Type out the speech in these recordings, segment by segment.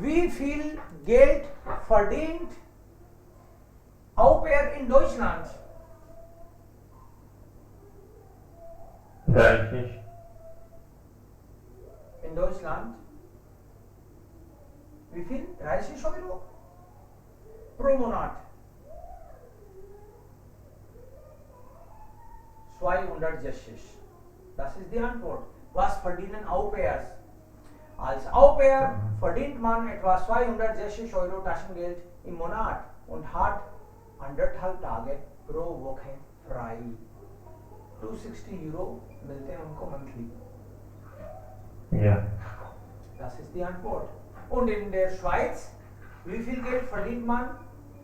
wie viel Geld verdient Au pair in Deutschland? 30. In Deutschland? Wie viel? 30 Euro pro Monat. 260. Das ist die Antwort. Was verdienen Au pairs? Als Au pair verdient man etwa 260 Euro Taschengeld im Monat und hat 1,5 Tage pro Woche frei. 260 Euro मिलते हैं उनको monthly. Ja. Das ist die Antwort. Und in der Schweiz, wie viel Geld verdient man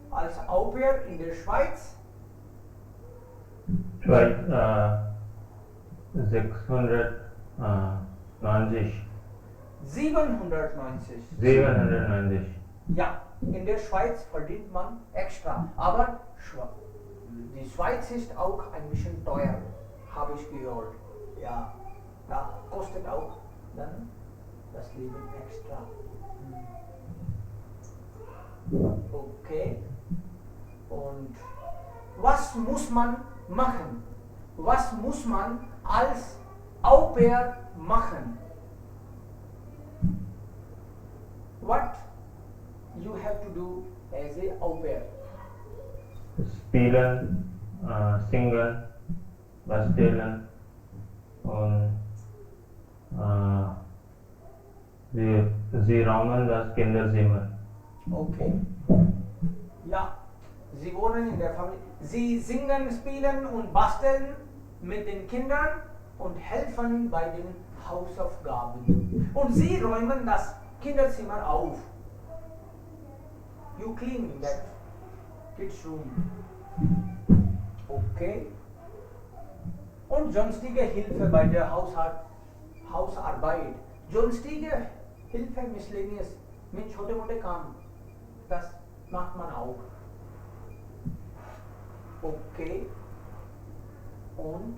als Au pair in der Schweiz? Schweiz 690. 790. 790. Ja, in der Schweiz verdient man extra. Aber die Schweiz ist auch ein bisschen teuer, habe ich gehört. Ja, da kostet auch dann das Leben extra. Okay. Und was muss man machen? Was muss man als Au pair machen? What you have to do as a Au pair? Spielen, singen, basteln und sie räumen das Kinderzimmer. Okay. Ja, sie wohnen in der Familie. Sie singen, spielen und basteln mit den Kindern und helfen bei den Hausaufgaben. Und sie räumen das Kinderzimmer auf. You clean that kids room. Okay. Und sonstige Hilfe bei der Hausarbeit. Sonstige Hilfe, miscellaneous, mit छोटे मोटे काम. Das macht man auch. Okay. Und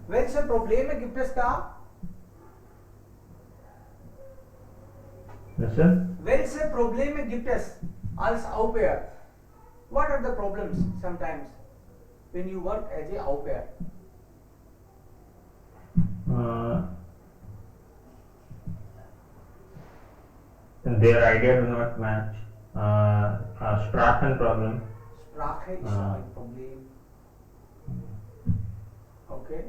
welche Probleme gibt es da? Welche Probleme gibt es als Au pair? What are the problems sometimes when you work as a Au pair? Their idea do not match. Sprachen problem. Sprache ist ein Problem. Okay.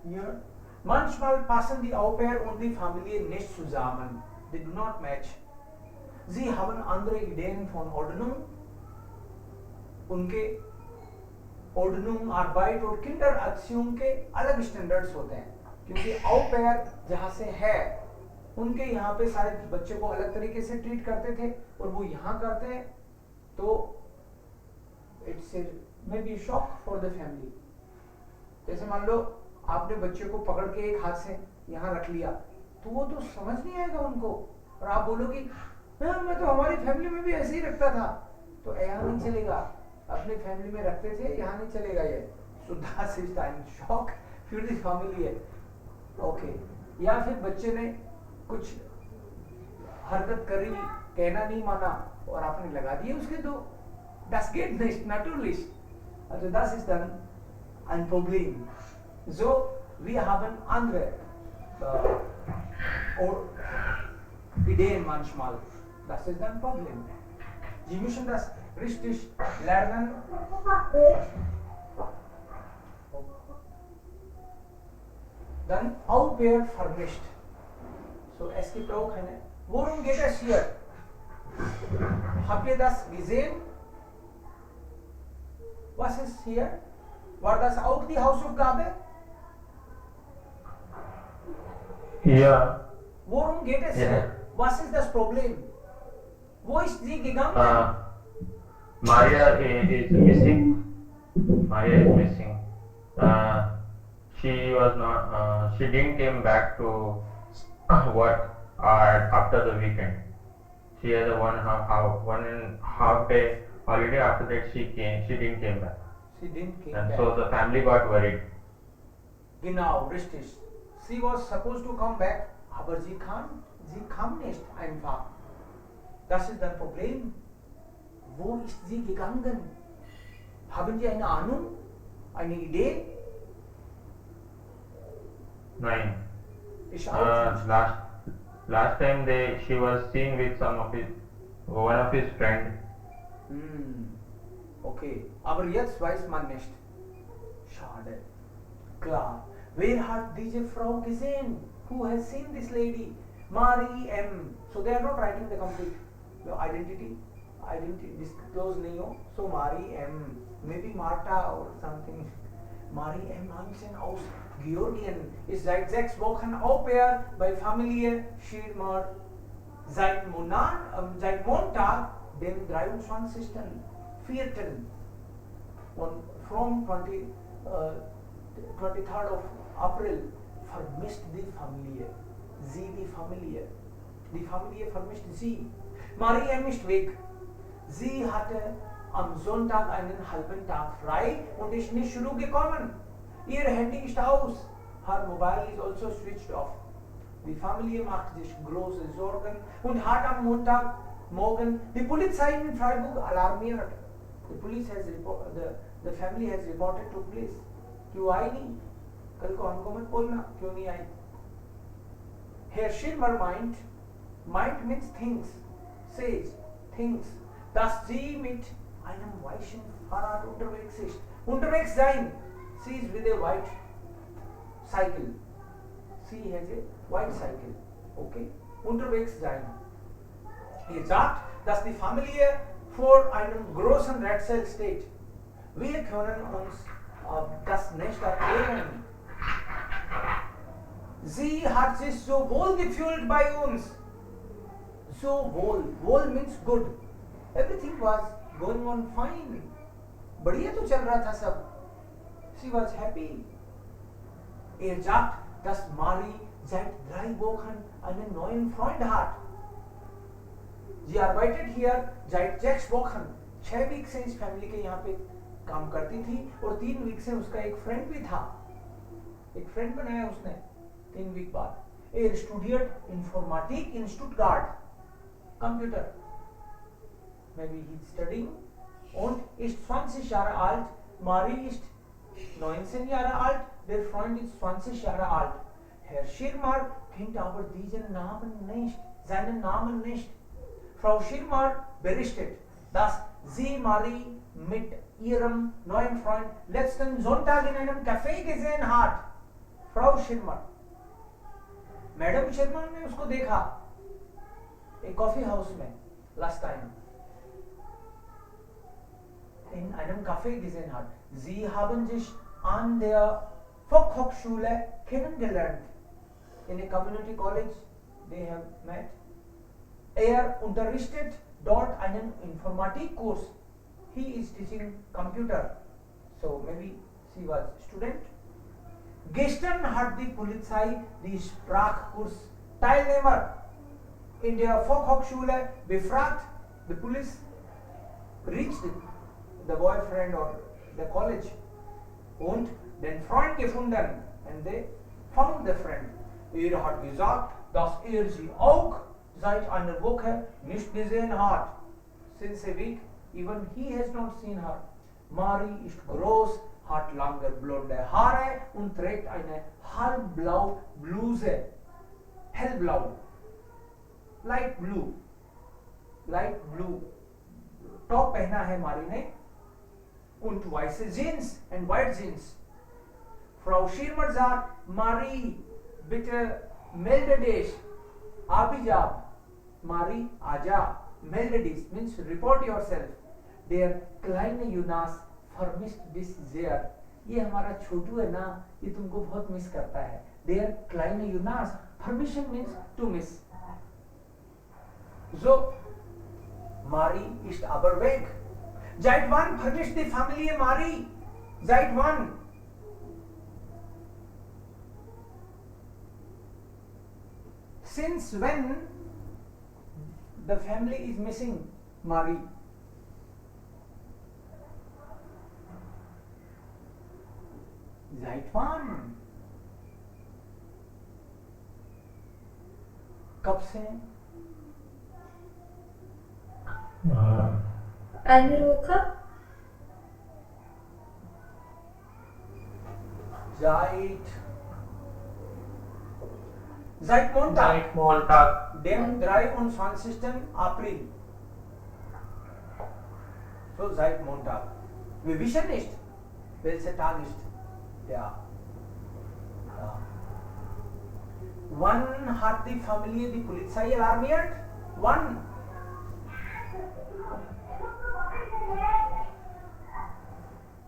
Hier. Manchmal passen die Au pair und die Familie nicht zusammen. They do not match. Sie haben andere Ideen von Ordnung. उनके Ordnung, Arbeit और Kindererziehung के अलग standards होते हैं. क्योंकि Au pair जहाँ से है, उनके यहाँ पे शायद बच्चे को अलग तरीके से ट्रीट करते थे और वो यहाँ करते हैं, तो it's may be shock for the family. जैसे मान लो आपने बच्चे को पकड़ के एक हाथ से यहाँ रख लिया, तो वो तो समझ नहीं आएगा उनको, और आप बोलो कि मैं तो हमारी फैमिली में भी ऐसे ही रखता था, तो यहाँ नहीं चलेगा. अपनी फैमिली में रखते थे, यहाँ नहीं चलेगा ये. So that is time shock for the family है. ओके. या फिर बच्चे ने कुछ हरकत करी, कहना नहीं माना और आपने लगा दिए उसके दो. Das geht nicht, natürlich. Also das ist dann ein Problem. So, wir haben andere Ideen manchmal. Das ist ein Problem. Sie müssen das richtig lernen. Dann Au pair vermischt. So, es gibt auch eine. Worum geht es hier? Habt ihr das gesehen? Was ist hier? War das auch die Hausaufgabe? Ja. Worum geht es hier? Was ist das Problem? Wo ist sie gegangen? Maria is missing. Maria is missing. She was not. She didn't came back to work after the weekend. She had a one and half day holiday. After that, she didn't came back, She didn't came and back. so the family got worried. Genau, richtig. Sie was supposed to come back, aber sie kam nicht einfach. Das ist das Problem. Wo ist sie gegangen? Haben Sie eine Ahnung? Eine Idee? Nein. Ich auch nicht. Last time she was seen with one of his friend. Okay, aber jetzt weiß man nicht. Schade. Klar. Wer hat diese Frau gesehen? Who has seen this lady? Marie M. So they are not writing the complete identity. Identity disclose नहीं हो. So Marie M. Maybe Marta or something. Marie M. Hansen aus Georgien ist seit 6 Wochen Au pair bei Familie Schirmer. Seit Montag, dem 23.04. und from 23rd of April vermisst die Familie. Die Familie vermisst sie. Marie M. ist weg. Sie hatte am Sonntag einen halben Tag frei und ist nicht zurückgekommen. Ihr Handy ist aus. Her mobile is also switched off. Die Familie macht sich große Sorgen und hat am Montagmorgen die Polizei in Freiburg alarmiert. The family has reported to police. क्यों आई नहीं? कल को हमको मत बोलना क्यों नहीं आई? Herr Schirmer meint means things, says things, dass sie mit einem weißen Fahrrad unterwegs ist. Unterwegs sein. She is with a white cycle. She has a white cycle. Okay? Unterwegs sein. Sagt, dass die Familie vor einem großen Rätsel steht. Wir können uns das nicht erklären. Sie hat sich so wohl gefühlt bei uns. So wohl. Wohl means good. Everything was going on fine. बढ़िया तो चल रहा था सब. She was happy. Sagt, dass Marie seit 3 Wochen einen neuen Freund hat. Sie arbeitet hier seit 6 Wochen. 6 week से इस family के यहाँ पे काम करती थी और 3 वीक से उसका एक फ्रेंड भी था. एक फ्रेंड बनाया उसने 3 वीक बाद. studiert Informatik in Stuttgart. Computer. Maybe he's studying. Und ist 20 Jahre alt. Marie ist 19 Jahre alt. Der Freund ist 20 Jahre alt. Herr Schirmer kennt aber seinen Namen nicht. Frau Schirmer berichtet, dass sie Marie mit ihrem neuen Freund letzten Sonntag in einem Café gesehen hat. Frau Schirmer. Madam Sharma ने उसको देखा एक coffee house में last time in einem Café gesehen hat. Sie haben sich an der Fachhochschule kennengelernt. In a community college they have met. Unterrichtet dort einen Informatikkurs. He is teaching computer. So maybe she was student. Gestern hat die Polizei die Sprachkurs-Teilnehmer in der Fachhochschule befragt. The police reached the boyfriend or the college und den Freund gefunden. And they found the friend. Hat gesagt, dass sie auch seit einer Woche nicht gesehen hat. Since a week, even he has not seen her. Marie ist groß, hat lange blonde Haare und trägt eine halbblau Bluse. Hellblau. Light blue. Top पहना है मारी ने. Und weiße Jeans and white Jeans. Frau Schirmer sagt, Marie, bitte melde dich. Abijab. Marie, aja. Melde dich means report yourself. Der kleine Jonas vermisst dich sehr. ये हमारा छोटू है ना, ये तुमको बहुत मिस करता है. Der kleine Jonas. Permission means to miss. So, Marie ist aber weg. Seit wann vermisst die Familie Marie? Seit wann? Since when the family is missing Marie? Seit wann? कब से? Eine Woche. Seit Montag. Seit Montag. Dem 23. April. So seit Montag. Wir wissen nicht, welcher Tag ist der. Ja. Wann hat die Familie die Polizei alarmiert? Wann?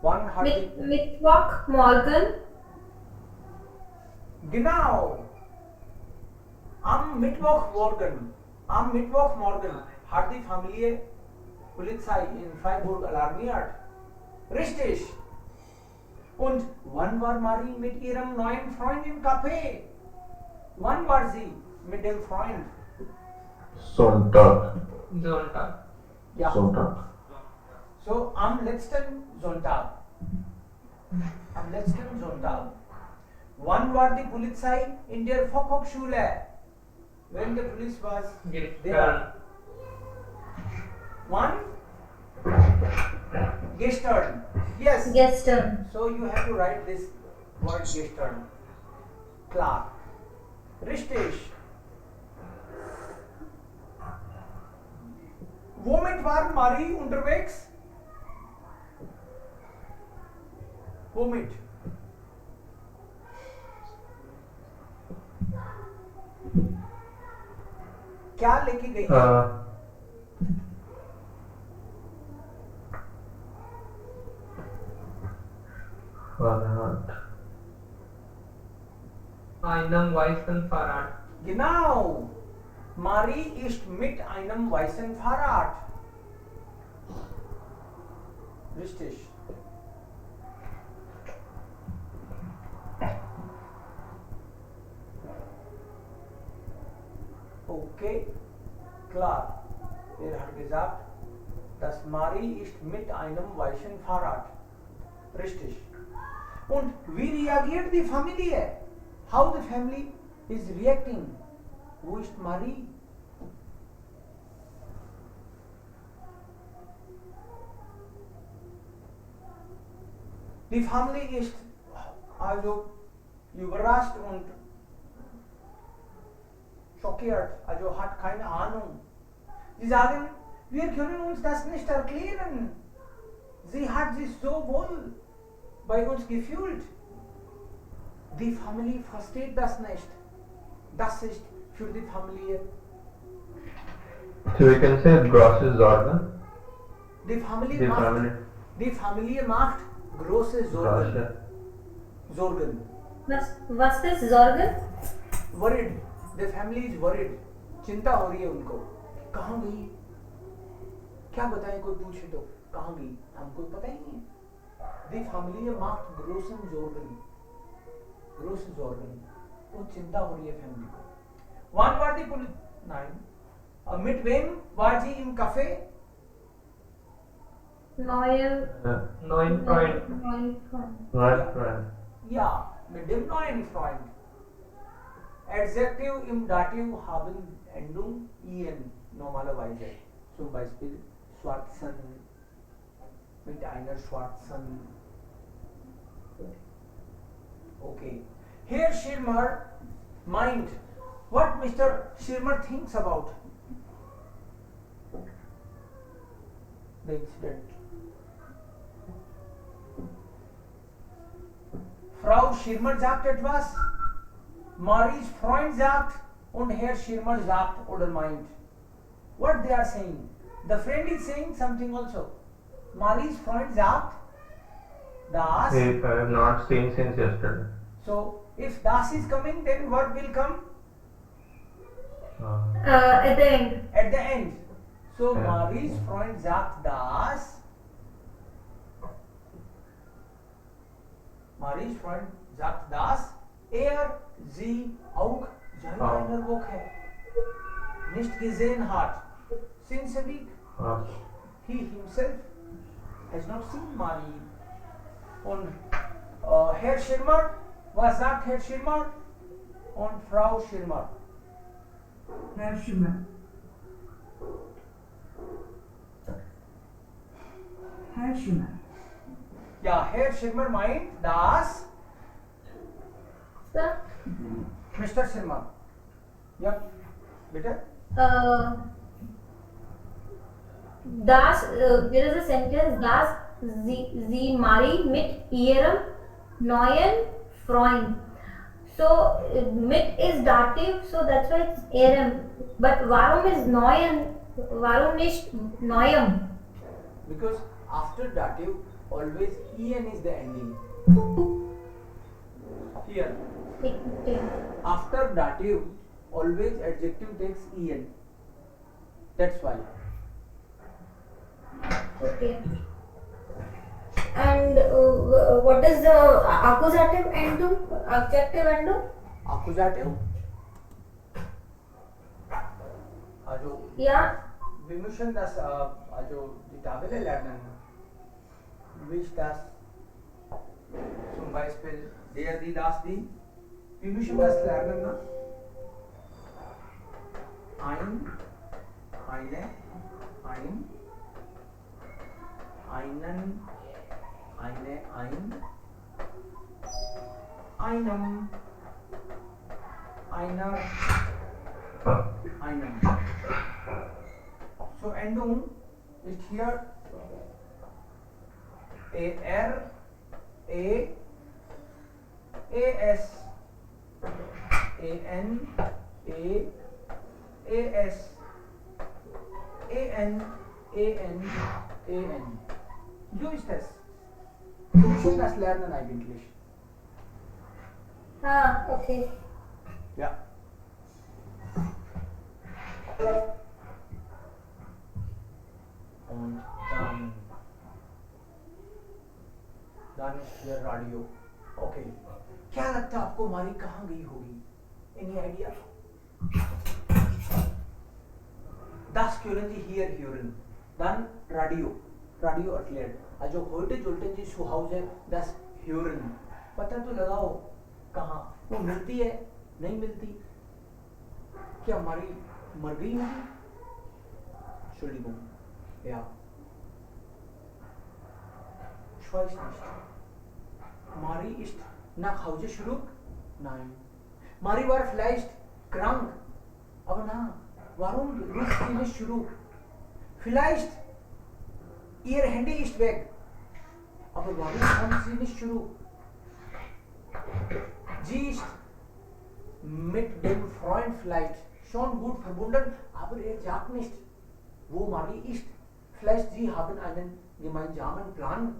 Wann hat die... Mittwochmorgen. Genau. Am Mittwochmorgen hat die Familie Polizei in Freiburg alarmiert. Richtig. Und wann war Marie mit ihrem neuen Freund im Café? Wann war sie mit dem Freund? Sonntag. Sonntag. Ja. Sonntag. So am letzten Sonntag. Am letzten Sonntag. Wann war die Polizei in der Fachhochschule? When the police was there. Gestern. Wann? Gestern. Yes. Gestern. So you have to write this word gestern. Klar. Richtig. Womit war Marie unterwegs? Womit? क्या लेके गई? Fahrrad. Einem weißen Fahrrad. Genau. Marie ist mit einem weißen Fahrrad. Richtig. Okay, klar. Er hat gesagt, dass Marie ist mit einem weißen Fahrrad. Richtig. Und wie reagiert die Familie? How the family is reacting? Wo ist Marie? Die Familie ist also überrascht und schockiert, also hat keine Ahnung. Sie sagen, wir können uns das nicht erklären. Sie hat sich so wohl bei uns gefühlt. Die Familie versteht das nicht. Das ist für die Familie. So we can say große Sorgen. Die Familie, Die macht, Familie. die Familie macht große Sorgen. Große. Sorgen. Was ist Sorgen? Worried. The family is worried. चिंता हो रही है उनको. कहाँ गई? क्या बताएं, कोई पूछे तो कहाँ गई? हमको पता ही नहीं है. Die Familie macht großen Sorgen. Große Sorgen. वो चिंता हो रही है फैमिली को. Wann war die Polizei? Nein. Mit wem war sie im Café? Neuen Freund. Nein, Freund. Ja, mit dem neuen Freund. Adjektiv im Dativ haben Endung en normalerweise. Zum Beispiel schwarzen, mit einer schwarzen. Okay. Here Schirmer mind what Mr. Schirmer thinks about the incident. Frau Schirmer sagt etwas, Maries Freund sagt und Herr Schirmer sagt oder meint. What they are saying? The friend is saying something also. Maries Freund sagt, das. If I have not seen since yesterday. So if das is coming, then what will come At the end. at the end? So Ja. Maries Freund sagt das. Maries Freund sagt das. Sie auch seit einer Woche nicht gesehen hat. Since a week. He himself has not seen Marie. Und Herr Schirmer, was sagt Herr Schirmer und Frau Schirmer? Herr Schirmer. Herr Schirmer. Ja, Herr Schirmer meint, dass Sir, Mr. Schirmer. Ja, bitte. there is a sentence, das sie Marie mit ihrem neuen Freund. So, mit is dative, so that's why it's ihrem. But warum is neuen, warum nicht neuem? Because after dative, always en is the ending. Here, after dative, always adjective takes en. That's why. Okay. And what is the accusative endum? Adjective endum? Accusative. Also, Yeah. wir müssen das, also die Tabelle lernen. Wie ist das? Zum Beispiel der, die, das, die. Wir müssen das lernen, ne? Ein, eine, ein, einen, eine, einem, einer, einem. So Endung ist hier er, es, en, es, en. So ist es. Wir müssen das lernen eigentlich. Ah, okay. Ja. Und dann ist hier Radio. Okay. क्या लगता है आपको मारी कहाँ गई होगी? Any idea? Das können Sie hier hören. Dann Radio. Radio erklärt. Also heute sollten Sie zu Hause das hören. पता तो लगाओ कहाँ वो मिलती है नहीं मिलती क्या मारी मर गई होगी Entschuldigung ja ich weiß nicht Mari ist nach Hause zurück nein Mari war vielleicht krank aber na warum ruft sie nicht zurück vielleicht ihr Handy ist weg aber warum kommt sie nicht zurück Sie ist mit dem Freund vielleicht schon gut verbunden, aber er sagt nicht, wo Marie ist. Vielleicht sie haben einen gemeinsamen Plan.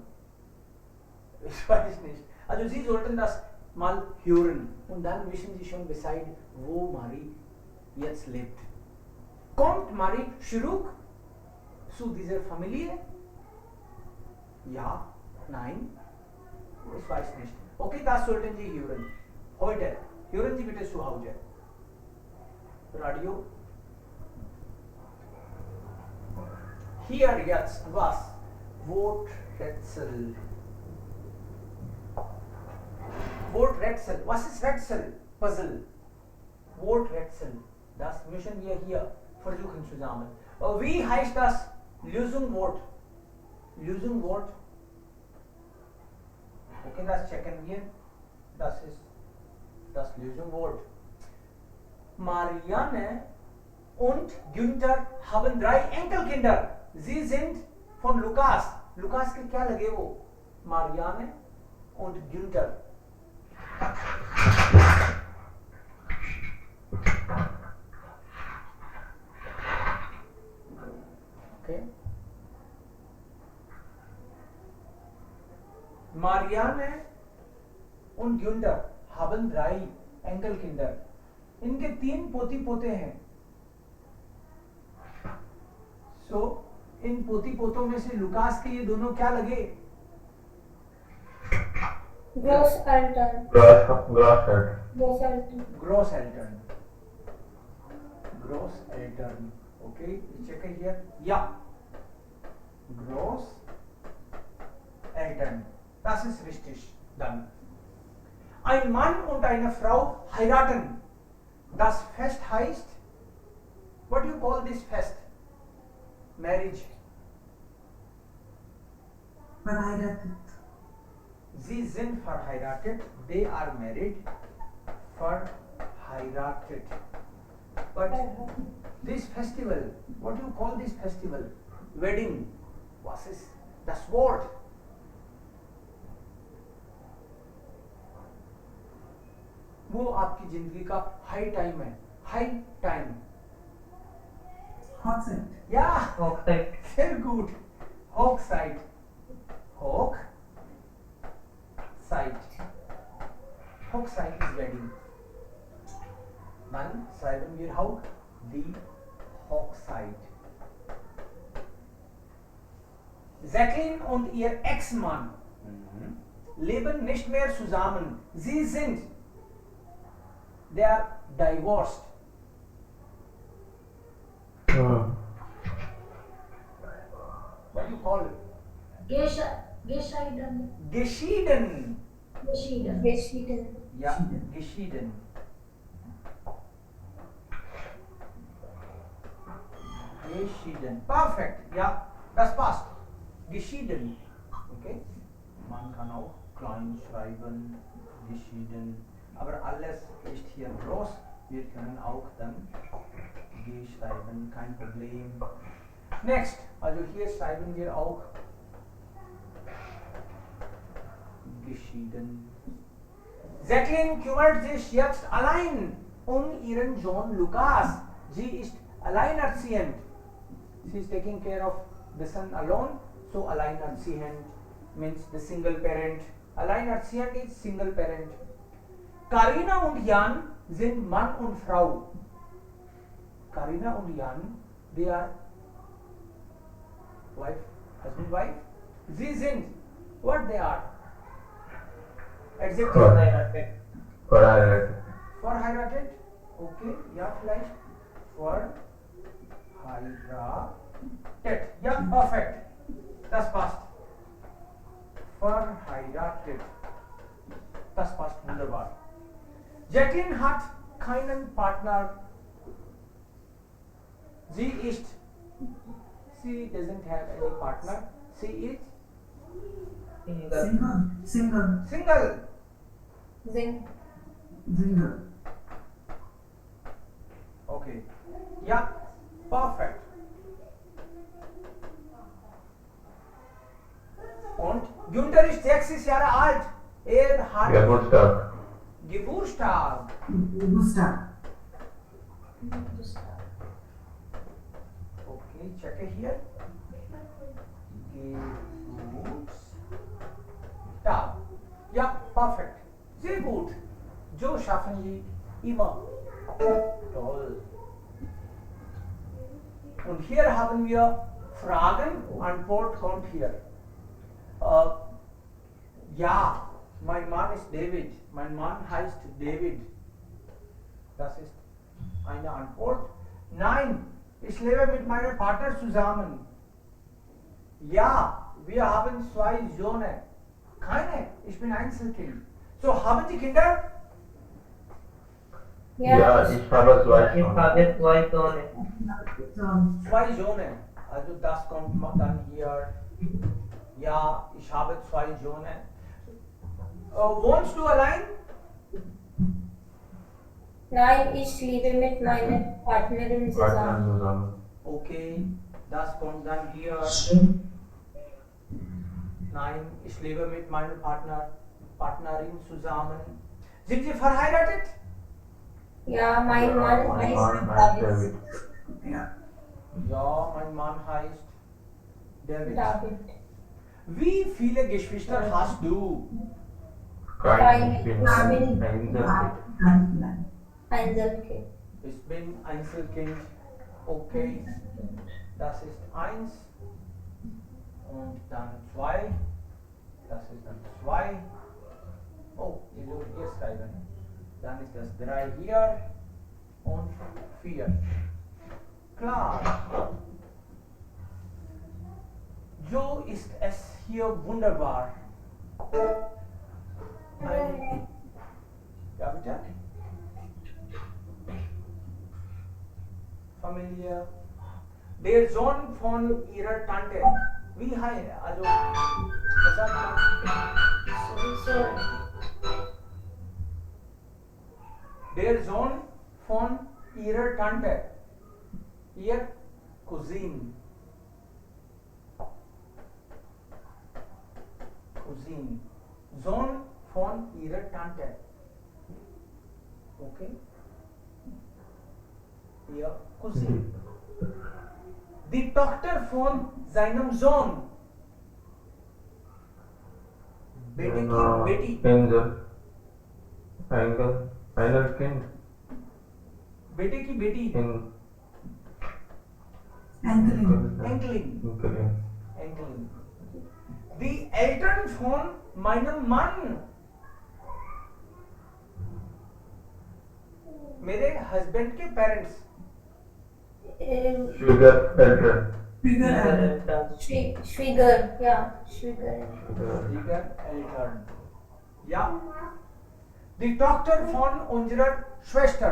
Ich weiß nicht. Also Sie sollten das mal hören und dann wissen Sie schon Bescheid, wo Marie jetzt lebt. Kommt Marie zurück zu dieser Familie? Ja, nein, ich weiß nicht. Okay, das sollten Sie hören. Heute. Hören Sie bitte zu Hause. Radio. Hier jetzt was? Worträtsel. Worträtsel. Was ist Rätsel? Puzzle. Worträtsel. Das müssen wir hier versuchen zusammen. Wie heißt das Lösungswort? Lösungswort. Okay, das checken wir. Das ist das Lösungswort. Marianne und Günther haben 3 Enkelkinder. Sie sind von Lukas. Lukas के क्या लगे वो? Marianne und Günther. Okay. Marianne und Günther haben 3 Enkelkinder. इनके 3 पोती पोते हैं. So इन पोती पोतों में से लुकास के ये दोनों क्या लगे? Großeltern. Großeltern. Großeltern. Großeltern. Großeltern. Okay, ich checke hier. Ja. Großeltern. Das ist richtig. Done. Ein Mann und eine Frau heiraten. Das Fest heißt, what do you call this fest? Marriage. Verheiratet. Sie sind verheiratet. They are married. Verheiratet. But this festival, what do you call this festival? Wedding. Was ist das Wort? वो आपकी जिंदगी का high time है. High time. Hochzeit. या Hochzeit. very good. Hochzeit. Hoch. Sight. Hochzeit is wedding. Dann schreiben wir auch die Hochzeit. Jacqueline und ihr Ex-Mann leben nicht mehr zusammen. Sie sind, they are divorced. What do you call it? Geschieden. Geschieden. Geschieden. Ja, geschieden. Geschieden. Perfekt. Ja, das passt. Geschieden. Okay. Man kann auch klein schreiben. Geschieden. Aber alles ist hier groß. Wir können auch dann G schreiben. Kein Problem. Next. Also hier schreiben wir auch geschieden. Jacqueline kümmert sich jetzt allein um ihren Sohn Lukas. Sie ist alleinerziehend. She is taking care of the son alone. So alleinerziehend means the single parent. Alleinerziehend is single parent. Karina und Jan sind Mann und Frau. Karina und Jan, they are wife, husband, wife. Sie sind what they are. Adjective. Verheiratet. Verheiratet. Verheiratet. Okay, ja, vielleicht. Verheiratet. Ja, perfekt. Das passt. Verheiratet. Das passt wunderbar. Jacqueline hat keinen Partner. Sie ist. She doesn't have any partner. She is Single. Single. single. Single. Okay. Ja, perfekt. Und Günther ist 60 Jahre alt. Er hat Geburtstag. Geburtstag. Gustav. Okay, checke hier. Geburtstag. Ja, perfekt. Sehr gut. So schaffen Sie immer. Toll. Und hier haben wir Fragen. Antwort kommt hier. Ja, mein Mann ist David. Mein Mann heißt David. Das ist eine Antwort. Nein, ich lebe mit meinem Partner zusammen. Ja, wir haben 2 Söhne. Keine, ich bin Einzelkind. So, haben Sie Kinder? Ja, ich habe 2 Ich schon. habe 2 Söhne. Sohn. 2 Söhne. Also das kommt dann hier. Ja, ich habe 2 Söhne. Wohnst du allein? Nein, ich lebe mit meiner Partnerin Partner zusammen. zusammen. Okay, das kommt dann hier. Nein, ich lebe mit meiner Partnerin zusammen. Sind Sie verheiratet? Ja, mein Mann Mein heißt Mann heißt David. David. Ja. Ja, mein Mann heißt David. David. Wie viele Geschwister hast du? Kein, ich bin Nein. Einzelkind. Nein. Einzelkind. Ich bin Einzelkind. Okay, das ist 1 und dann 2. Das ist dann 2. Oh, ich soll hier schreiben. Dann ist das 3 hier und 4. Klar. So ist es hier wunderbar. क्या बेटा? Familiar. Der Sohn von ihrer Tante. Wie heißt also der Sohn von ihrer Tante. Ihr Cousin. Cousin. Sohn von ihrer Tante. Okay. Ihr Cousin. Die Tochter von seinem Sohn. बेटे की बेटी. Angel. Angel kind. बेटे की बेटी. Enkelin. Enkelin. Die Eltern von meinem Mann. मेरे husband के parents. Sugar elder. Figure elder. Schwieger, yeah, Schwieger. Schwieger Eltern. Ja. Die Tochter von unserer Schwester.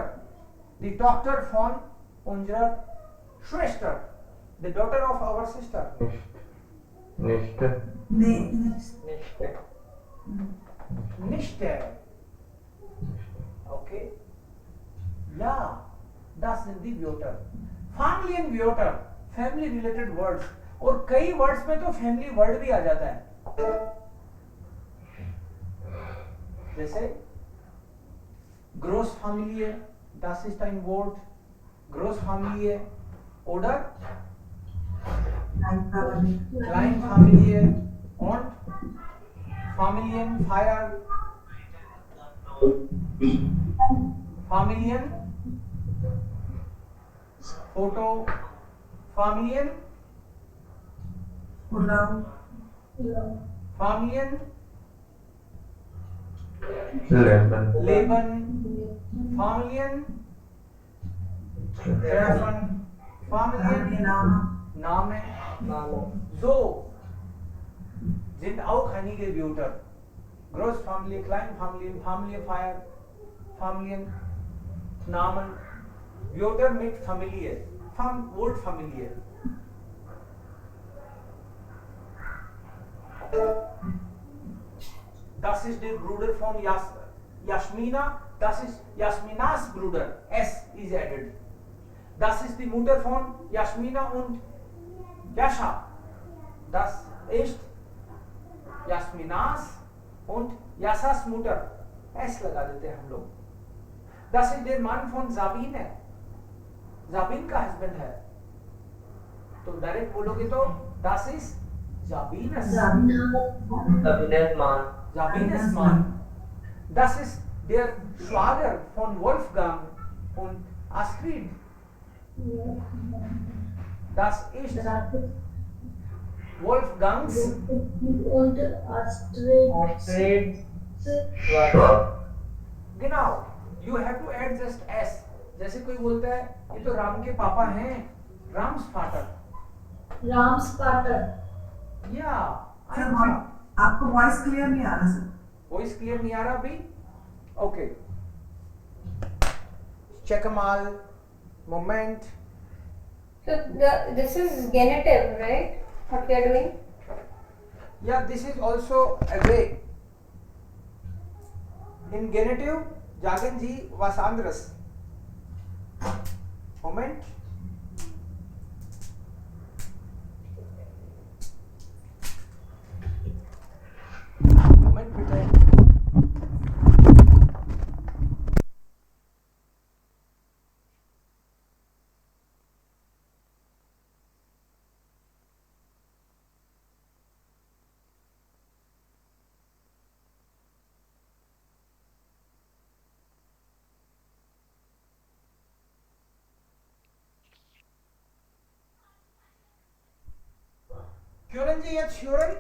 Die Tochter von unserer Schwester. The daughter of our sister. Nichte. Nichte. Nichte. Okay. Ja, das sind die Wörter. Familienwörter, family related words. और कई words में तो family word भी आ जाता है. जैसे Großfamilie, das ist ein Wort. Großfamilie oder Kleinfamilie und Familienfeier. Familien, Foto, Familien, Urlaub. Familien, Leben. Familien, Treffen, Familien, Name. So sind auch einige Wörter. Großfamilie, Kleinfamilien, Familienfeier, Familien, Namen, Wörter mit Familie, Wort Familie. Das ist der Bruder von Jasmina, das ist Jasminas Bruder, S is added. Das ist die Mutter von Jasmina und Jascha. Das ist Jasminas und Jassas Mutter. S लगा देते हैं हम लोग. Das ist der Mann von Sabine. Sabine का husband है. तो direct बोलोगे तो das ist Sabines. Sabines Mann. Sabines Mann. Das ist der Schwager von Wolfgang und Astrid. Das ist Wolfgangs Und Astrid. Schwab. genau. You have to add just S. जैसे कोई बोलता है ये तो राम के पापा हैं, राम्स फादर. Ramspater. या सर आपको वॉइस क्लियर नहीं आ रहा सर. वॉइस क्लियर नहीं आ रहा अभी. ओके. चेकमाल moment. So this is genitive, right? What we are doing? Yeah, this is also a way. In genitive, Jaganji was Andras. Moment. Moment, बेटा. Kyoran ji, yes, Kyoran?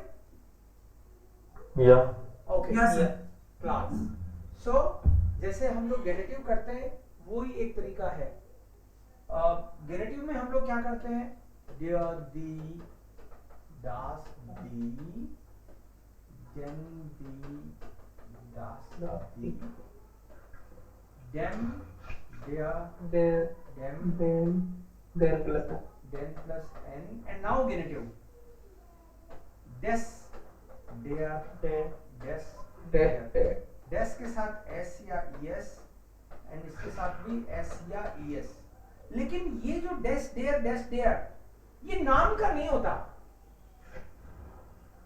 Yeah. Okay. Yes, sir. Class. So, जैसे हम लोग गेनेटिव करते हैं वो ही एक तरीका है. गेनेटिव में हम लोग क्या करते हैं? Der, die, das, die, den, die, das die dem der There, dem then plus den plus n and now genitive des der there, des there, there. des के साथ s या es एंड इसके साथ भी s या es, लेकिन ये जो des there ये नाम का नहीं होता,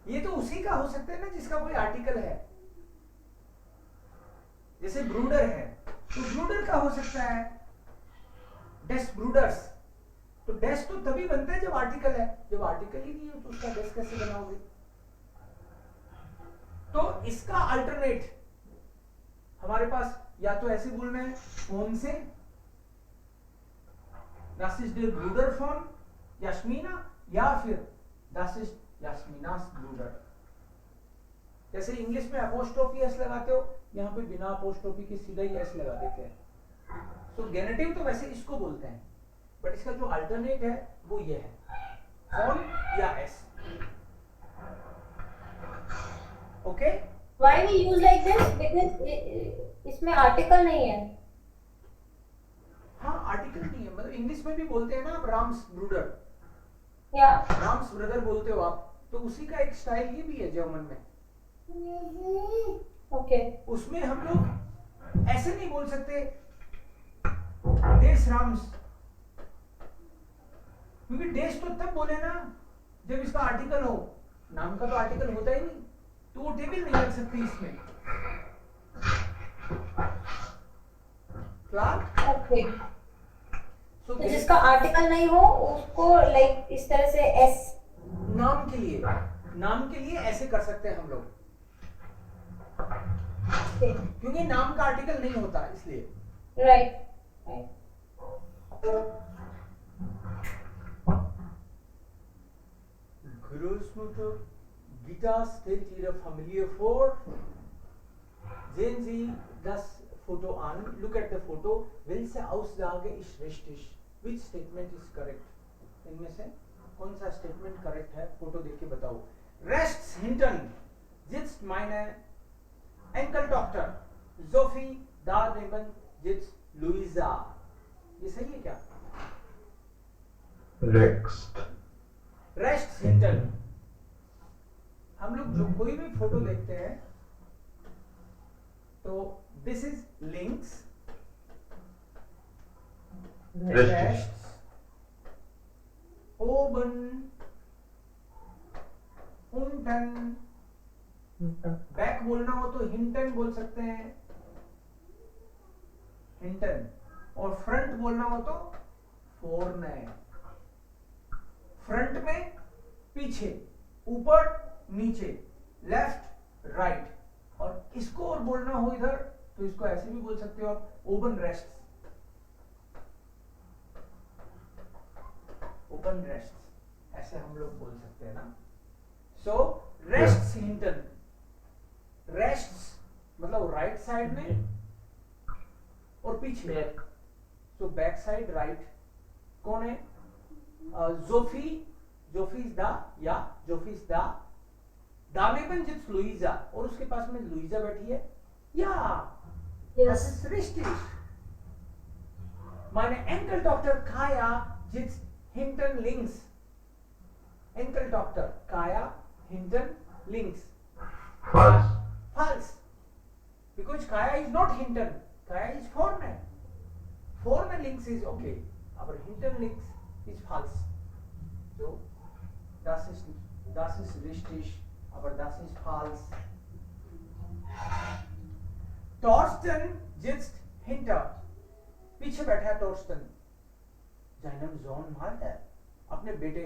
ये तो उसी का हो सकता है ना जिसका कोई आर्टिकल है। जैसे ब्रूडर है तो ब्रूडर का हो सकता है डेस ब्रूडर्स, तो डेस तो तभी बनता है जब आर्टिकल है, जब आर्टिकल ही नहीं है तो उसका डेस कैसे बनाओगे। तो इसका अल्टरनेट हमारे पास या तो ऐसे बोलना है फोन से das ist der Bruder von Jasmina, या फिर das ist Jasminas Bruder। जैसे इंग्लिश में अपोस्ट्रोफी एस लगाते हो, यहाँ पे बिना अपोस्ट्रोफी के सीधा ही एस लगा देते हैं। तो गेनेटिव तो वैसे इसको बोलते हैं, बट इसका जो अल्टरनेट है वो ये है फोन या S. Okay, Why we use like this? Because इसमें आर्टिकल नहीं है। हाँ आर्टिकल नहीं है, मतलब इंग्लिश में भी बोलते हैं ना आप राम्स ब्रूडर, या राम्स ब्रदर बोलते हो आप, तो उसी का एक स्टाइल ये भी है जर्मन में। ओके उसमें हम लोग ऐसे नहीं बोल सकते देश राम्स, क्योंकि देश तो तब बोले ना जब इसका आर्टिकल हो, नाम का तो आर्टिकल होता ही नहीं, तो वो टेबल नहीं लग सकती इसमें। क्लियर? ओके, सो तो जिसका आर्टिकल नहीं हो उसको लाइक इस तरह से एस नाम के लिए ऐसे कर सकते हैं हम लोग, क्योंकि नाम का आर्टिकल नहीं होता इसलिए। Right. Großmutter Gita stellt ihre Familie vor. Sehen Sie das Foto an. Look at the photo. Welche Aussage ist richtig? Which statement is correct? इनमें से कौन सा स्टेटमेंट करेक्ट है? फोटो देख के बताओ। Rechts hinten sitzt meine Enkeltochter Sophie, daneben sitzt Luisa. ये सही है क्या? Rechts hinten। हम लोग जो कोई भी फोटो देखते हैं तो this is links, rechts, oben, unten, back बोलना हो तो हिंटन बोल सकते हैं, हिंटन, और फ्रंट बोलना हो तो फोरने। फ्रंट में पीछे, ऊपर नीचे, लेफ्ट राइट, और इसको और बोलना हो इधर तो इसको ऐसे भी बोल सकते हो आप, ओपन रेस्ट, ओपन रेस्ट, ऐसे हम लोग बोल सकते हैं ना। सो रेस्ट्स हिंटन, रेस्ट्स मतलब राइट साइड में और पीछे, सो बैक साइड राइट। कौन है? जोफी, जोफी इज दा, या जोफी is the, daneben sitzt Luisa, और उसके पास में लुइजा बैठी है। या das ist richtig। Meine Enkeltochter Kaya sitzt hinten links। Enkeltochter Kaya hinten links। False. False, because Kaya is not hinten, Kaya is vorne। Vorne links is okay, aber hinten links is false। So das ist richtig, aber das ist false। Torsten sitzt hinter, पीछे बैठा है टॉर्स्टन। जाइनम John माल्टा, अपने बेटे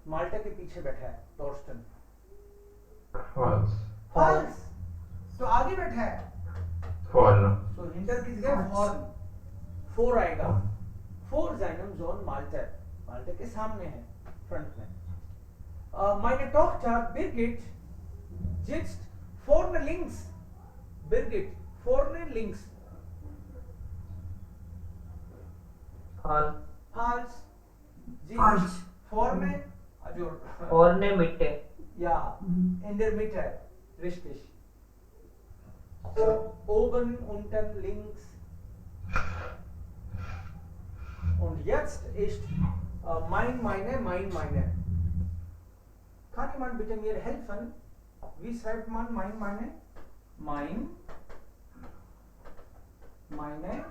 माल्टा के पीछे बैठा है टॉर्स्टन। False. False, तो आगे बैठा है, False. तो हिंटर किस गए? फॉर्न, फोर आएगा। फोर जाइनम जॉन माल्टा, माल्टा के सामने है फ्रंट में। Meine Tochter Birgit sitzt vorne links। Birgit vorne links। False. False, sie Falsch। ist vorne, also Vorne Mitte. ja, in der Mitte, richtig। oben, unten, links. Und jetzt ist mein, meine. Kann jemand bitte mir helfen? Wie schreibt man mein, meine? Mein, meine,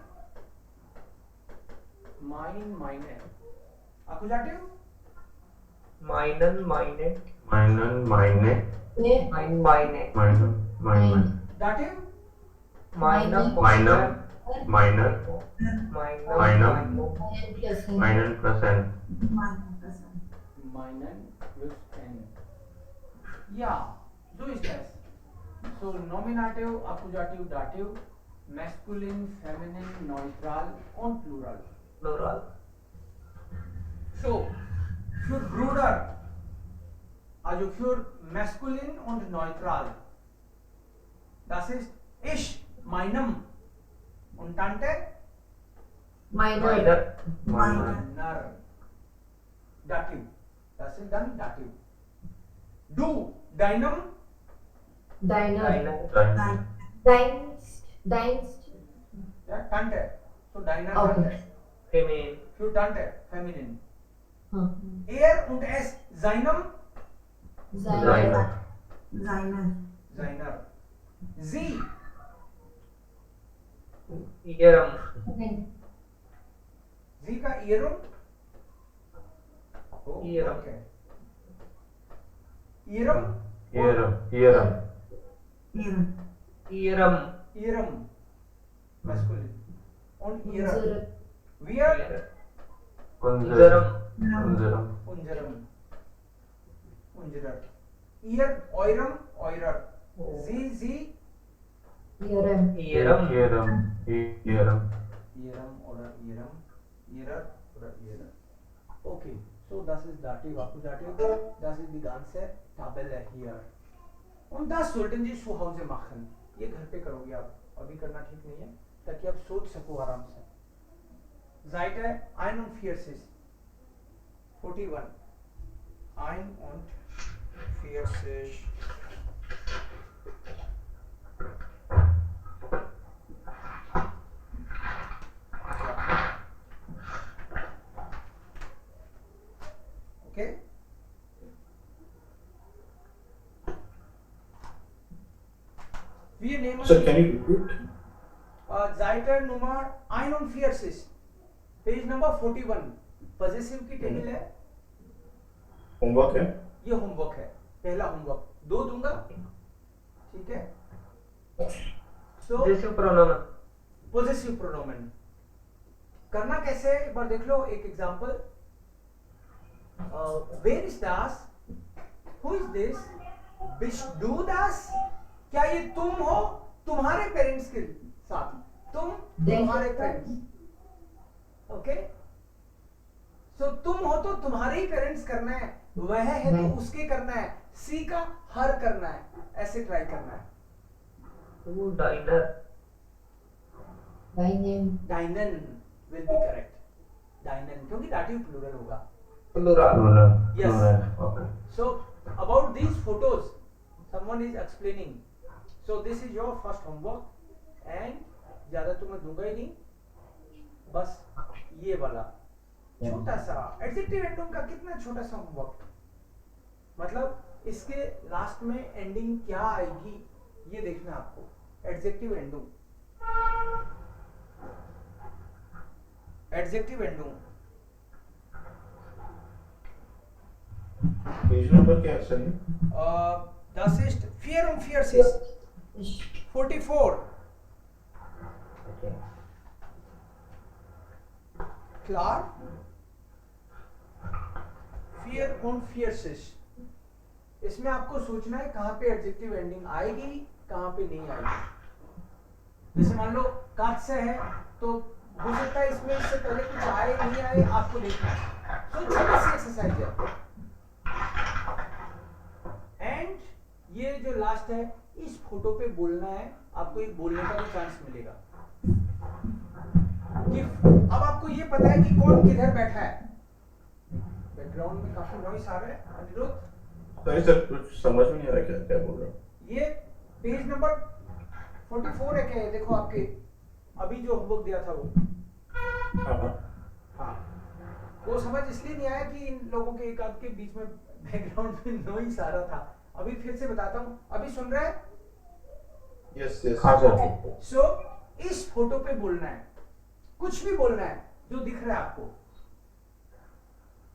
meine. Accusative? Meinen, meine. Meinen, meine. Mein, meine. Meinen, meine. Dative? Meiner, Meiner, meiner, meiner. meinen plus n. Meinen plus n. Ja, so ist es. So Nominative, Accusative, Dative, Masculine, Feminine, Neutral und Plural. Plural. So, für Bruder, also für Masculine und Neutral, das ist ich, meinem. Und Tante? Meiner. Meiner. Dative. Das ist dann Dative. Du, deinem? Deiner. Deins. Ja, Tante. So deiner, Okay. Tante. Feminine. Für Tante, Feminine. Hm. Er und es, seinem? Seiner. Seiner. Sie, Ihrem. sie का ihrem? Oh, Ihrem. okay. Ihrem? Ihrem. Ihrem. Masculine. Und ihrer. Wir? Unserem. Unserem. Unserer. Ihr, eurem, eurer. Sie, Ihrem. Ihrem. ihrem oder ihrem. Ihrer oder ihrer. Okay, so das ist Dative, Accusative. Das ist die ganze Tabelle hier. Und das sollten Sie zu Hause machen. ये घर पे करोगे आप, अभी करना ठीक नहीं है, ताकि आप सोच सको आराम से. Seite 41. 41. 41. Okay? Wir nehmen Sir, can you repeat? Seite Nummer 41. Page number 41. Possessive की टेबल है. होमवर्क है? ये होमवर्क है, पहला होमवर्क. 2 दूंगा, ठीक है? So Possessive pronoun. possessive pronoun करना कैसे है, एक बार देख लो. एक example. Where is Das? Who is this? Bishdu Das? क्या ये तुम हो तुम्हारे पेरेंट्स के साथ? तुम तुम्हारे पेरेंट्स. ओके, सो तुम हो तो तुम्हारे ही पेरेंट्स करना है. वह है तो उसके करना है. सी का हर करना है. ऐसे ट्राई करना है. Who diner. डाइनन विल बी करेक्ट. डाइनन, क्योंकि दाटिव प्लूरल होगा. Plural. Yes. Okay. So about these photos, someone is explaining. So this is your first homework, and ज्यादा तो मैं दूंगा ही नहीं, बस ये वाला छोटा सा एडजेक्टिव एंडिंग का. कितना छोटा सा होमवर्क, मतलब इसके लास्ट में एंडिंग क्या आएगी ये देखना आपको. Adjective ending, adjective ending. Page number क्या है sir? Das ist 44. 44. Okay. Klar? 44. इसमें आपको सोचना है कहाँ पे एडजेक्टिव एंडिंग आएगी, कहाँ पे नहीं आएगी. जैसे मान लो काट से है तो हो सकता है इसमें इससे पहले कुछ आए नहीं आए, आपको देखना है. तो छोटी सी एक्सरसाइज है. एंड ये जो लास्ट है, इस फोटो पे बोलना है. आपको एक बोलने का भी चांस मिलेगा. कि अब आपको ये पता है कि कौन किधर बैठा है. बैकग्राउंड में काफी नॉइस आ रहा है. अनिरुद्ध, सॉरी सर, कुछ समझ में नहीं आ रहा क्या क्या बोल रहा हूँ. ये पेज नंबर 44 है क्या ये? देखो आपके अभी जो होमवर्क दिया था वो, हाँ हाँ, वो समझ इसलिए नहीं आया कि इन लोगों के एक आध के बीच में बैकग्राउंड में नॉइस आ रहा था। अभी फिर से बताता हूँ, अभी सुन रहे हैं? यस यस हाँ सर। सो इस फोटो पे बोलना है, कुछ भी बोलना है जो दिख रहा है आपको।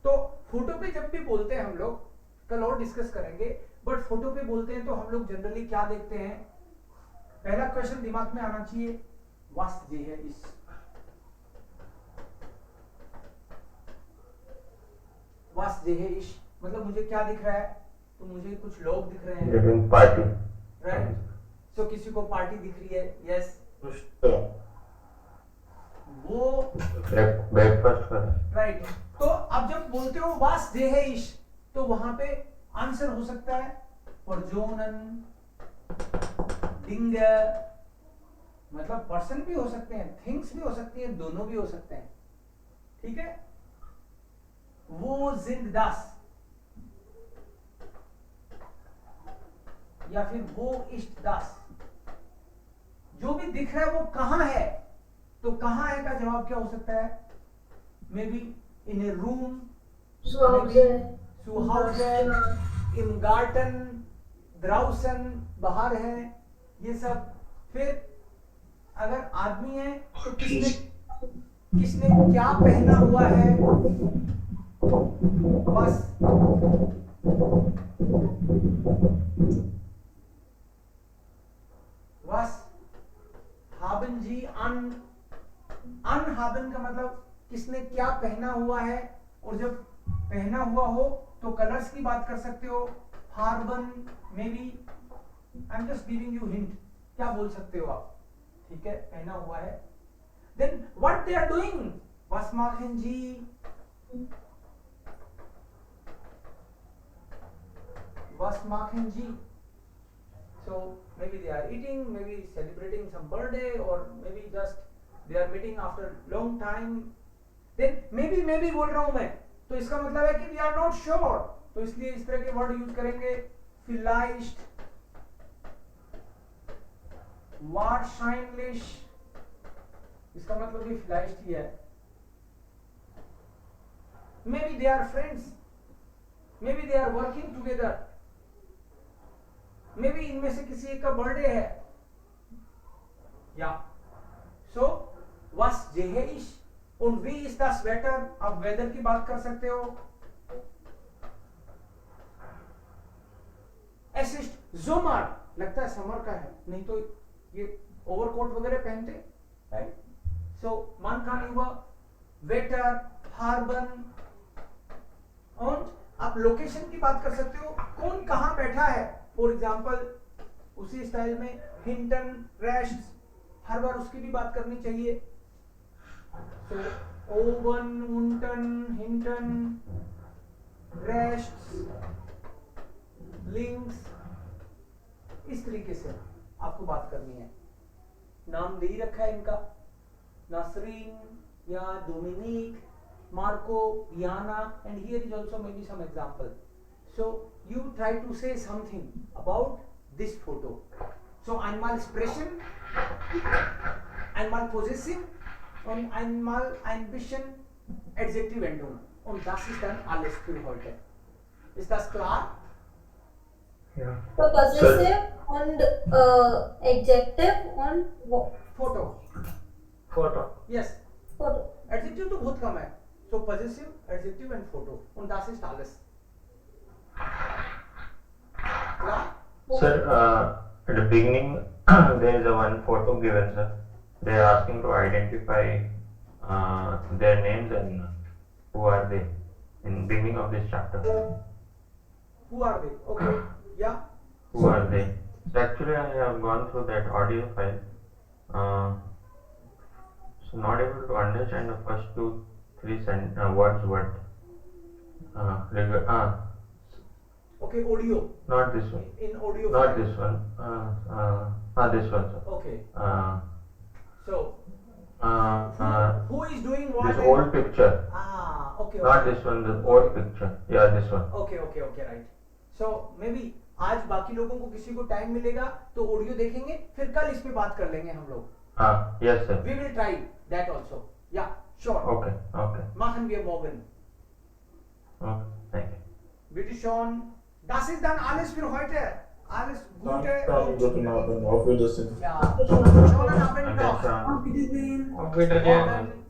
तो फोटो पे जब भी बोलते हैं हम लोग, कल और डिस्कस करेंगे, बट फोटो पे बोलते हैं तो हम लोग जनरली क्या देखते हैं? पहला क्वेश्चन दिमाग में आना चाहिए, वास्त जी है इस, वास्त जी है इस मतलब मुझे क्या दिख रहा है? तो मुझे कुछ लोग दिख रहे हैं, Giving party. राइट? सो किसी को पार्टी दिख रही है, यस, पुष्ट वो Breakfast कर। राइट। तो अब जब बोलते हो वास देहेश, तो वहां पे आंसर हो सकता है परजोनन, डिंग, मतलब पर्सन भी हो सकते हैं, थिंग्स भी हो सकती हैं, दोनों भी हो सकते हैं, ठीक है? वो जिंदास या फिर वो इष्टदास, जो भी दिख रहा है वो कहां है? तो कहां है का जवाब क्या हो सकता है? May be in A room, Zu Hause. zu Hause, im Garten, draußen, बाहर है, ये सब। फिर अगर आदमी है तो किसने किसने क्या पहना हुआ है? बस was haben Sie haben का मतलब किसने क्या पहना हुआ है, और जब पहना हुआ हो तो कलर्स की बात कर सकते हो, फार्बन, maybe, I am just giving you hint, क्या बोल सकते हो आप, ठीक है? पहना हुआ है। Then what they are doing, was machen Sie, was machen Sie? So maybe they are eating, maybe celebrating some birthday, or maybe just they are meeting after long time. Then maybe बोल रहा हूं मैं, तो इसका मतलब है कि we are not sure, तो इसलिए इस तरह के वर्ड यूज करेंगे। vielleicht, wahrscheinlich, इसका मतलब भी vielleicht ही है। maybe they are friends, maybe they are working together, may be इनमें से किसी एक का बर्थडे है, या सो was जेहेइश und wie ist das Wetter, आप वेदर की बात कर सकते हो। es ist Sommer, लगता है समर का है, नहीं तो ये ओवरकोट वगैरह पहनते, राइट? सो man kann über Wetter, Farben, und आप लोकेशन की बात कर सकते हो, कौन कहां बैठा है। फॉर एग्जाम्पल उसी स्टाइल में हिंटन, रेस्ट, हर बार उसकी भी बात करनी चाहिए। सो ओवन, उंटन, हिंटन, रेस्ट, लिंक्स, इस तरीके से आपको बात करनी है। नाम दे ही रखा है इनका, नासरीन या Dominic, Marco, Yana, and here is also maybe some example. So you try to say something about this photo. So einmal sprechen, einmal possessive und einmal ein bisschen Adjektivendung. Und das ist dann alles für heute. Ist das klar? Yeah. So possessive and adjective on Photo. Photo. Yes. photo. Adjective तो बहुत कम है. So possessive, adjective and photo. Und das ist alles. Klar? Sir, at the beginning there is a one photo given, sir. They are asking to identify their names and who are they in beginning of this chapter. Who are they? Okay. Yeah. Who are they? So actually I have gone through that audio file. So not able to understand the first 2-3 words what. Okay, audio. Not this one. In audio. Not file. this one. This one, sir. Okay. So who is doing what? This old picture. Okay. Not Okay. this one. The old picture. Yeah, this one. Okay. Right. So maybe आज बाकी लोगों को किसी को time मिलेगा तो audio देखेंगे, फिर कल इस पे बात कर लेंगे हम लोग. Yes, sir. We will try that also. Yeah, sure. Okay, okay. Machen wir morgen. Okay, thank you. Bitte schon. Das ist dann alles für heute. Alles Gute. Dann guten Abend. Auf Wiedersehen. Ja, schönen Abend Okay, noch. sir. Auf Wiedersehen. Auf Wiedersehen. Morgen